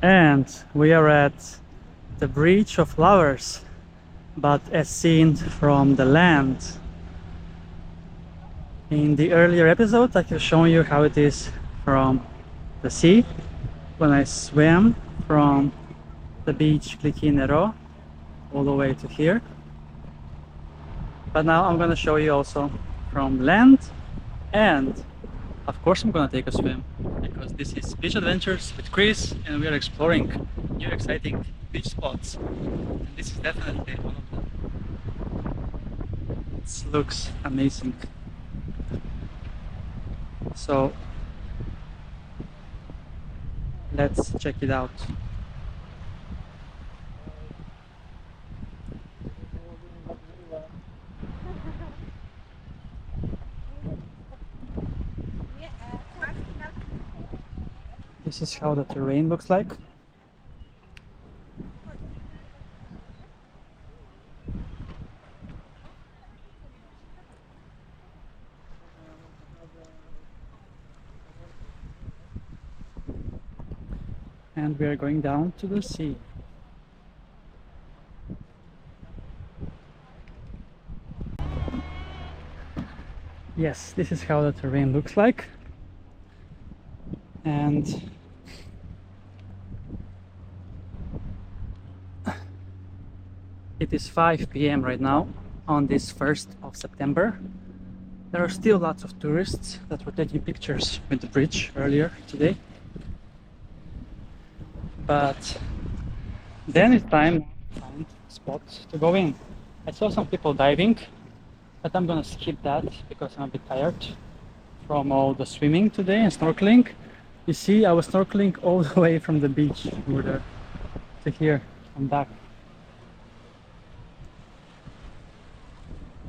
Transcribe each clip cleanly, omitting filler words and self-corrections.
And we are at the Bridge of Flowers, but as seen from the land. In the earlier episode, I have shown you how it is from the sea when I swam from the beach Nero all the way to here. But now I'm gonna show you also from land, and of course I'm gonna take a swim because this is Beach Adventures with Chris and we are exploring new exciting beach spots, and this is definitely one of them. It looks amazing. So let's check it out. This is how the terrain looks like. And we are going down to the sea. Yes, this is how the terrain looks like. And it is 5 p.m. right now on this 1st of September. There are still lots of tourists that were taking pictures with the bridge earlier today. But then it's time to find a spot to go in. I saw some people diving, but I'm gonna skip that because I'm a bit tired from all the swimming today and snorkeling. You see, I was snorkeling all the way from the beach over there to here and back.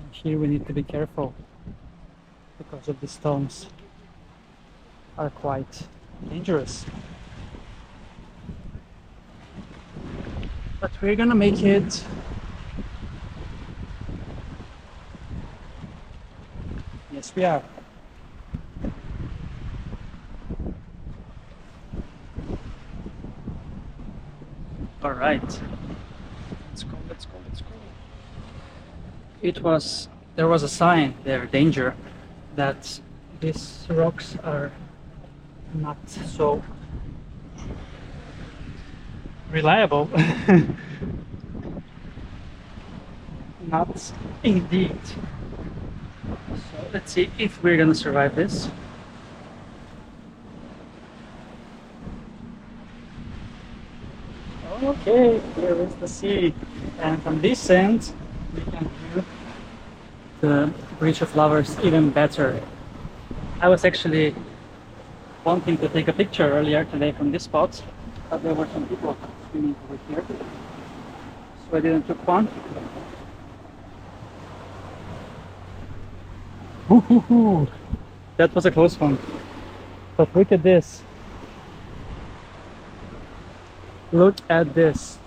And here we need to be careful because of the stones are quite dangerous. But we're gonna make it. Yes, we are. All right. Let's go, let's go, let's go. There was a sign there, danger, that these rocks are not so reliable. Not indeed. So let's see if we're gonna survive this. Okay, here is the sea, and from this end we can view the Bridge of Flowers even better. I was actually wanting to take a picture earlier today from this spot, but there were some people swimming over here, so I didn't took one. Woohoo! That was a close one. But look at this. Look at this.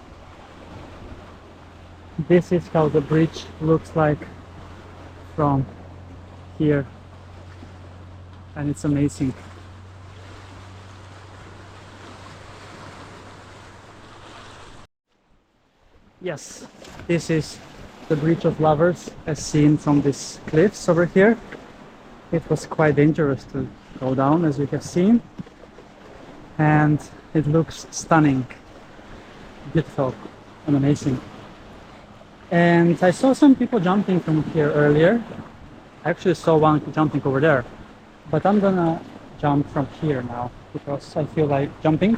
This is how the bridge looks like from here. And it's amazing. Yes, this is the Bridge of Lovers as seen from these cliffs over here. It was quite dangerous to go down, as you have seen, and it looks stunning, beautiful and amazing. And I saw some people jumping from here earlier. I actually saw one jumping over there, but I'm gonna jump from here now because I feel like jumping.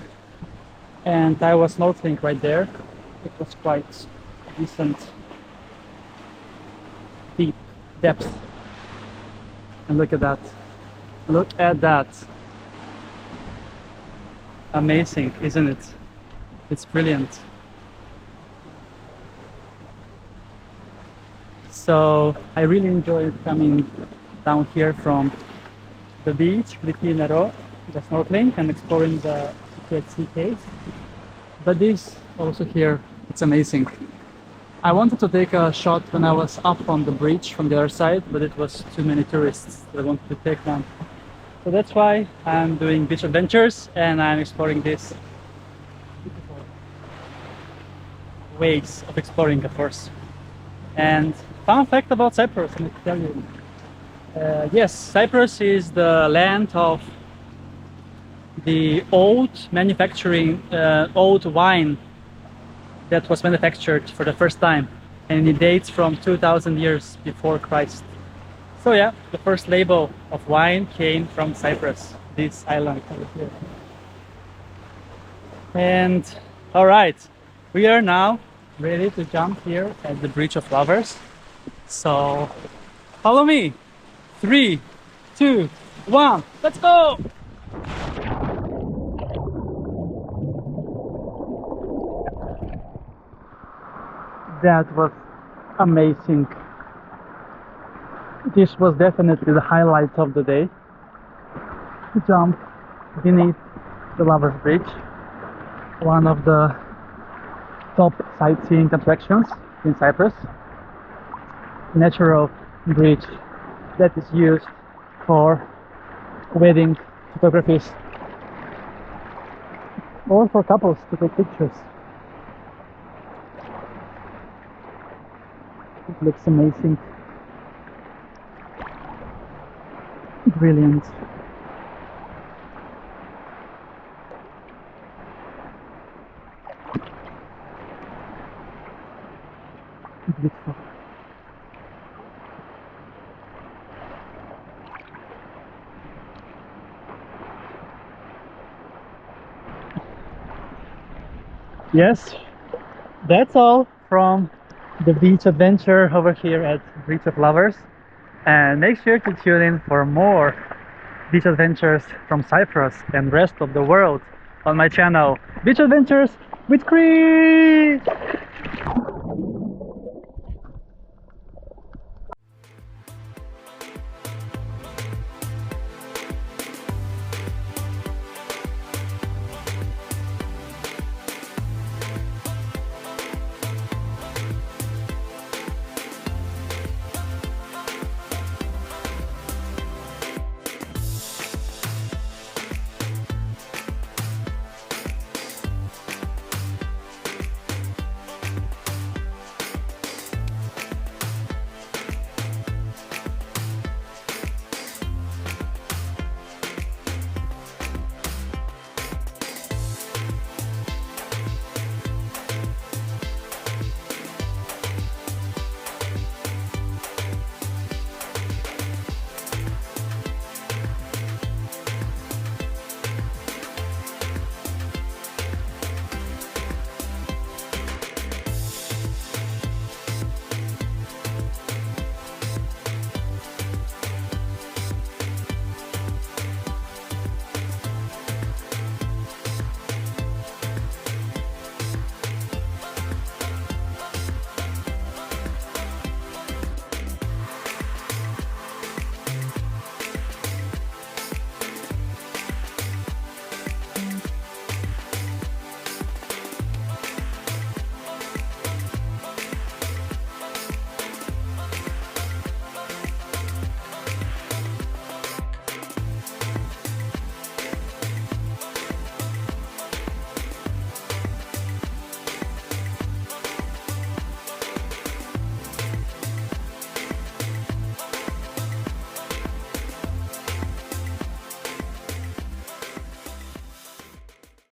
And I was snorkeling right there. It was quite decent deep depth, and look at that, look at that. Amazing, isn't it? It's brilliant. So I really enjoyed coming down here from the beach, Nero, the snorkeling and exploring the sea cave. But this also here, it's amazing. I wanted to take a shot when I was up on the bridge from the other side, but it was too many tourists that I wanted to take one. So that's why I'm doing beach adventures and I'm exploring this ways of exploring, of course. And fun fact about Cyprus, let me tell you. Yes, Cyprus is the land of the old manufacturing, old wine that was manufactured for the first time, and it dates from 2000 years before Christ. So yeah, the first label of wine came from Cyprus, this island over here. And all right, we are now ready to jump here at the Bridge of Lovers. So follow me. 3, 2, 1, let's go! That was amazing. This was definitely the highlight of the day. To jump beneath the Lovers Bridge, one of the top sightseeing attractions in Cyprus. Natural bridge that is used for wedding photographies or for couples to take pictures. It looks amazing. Brilliant. Beautiful. Yes, that's all from the beach adventure over here at Bridge of Lovers. And make sure to tune in for more beach adventures from Cyprus and rest of the world on my channel, Beach Adventures with Chris!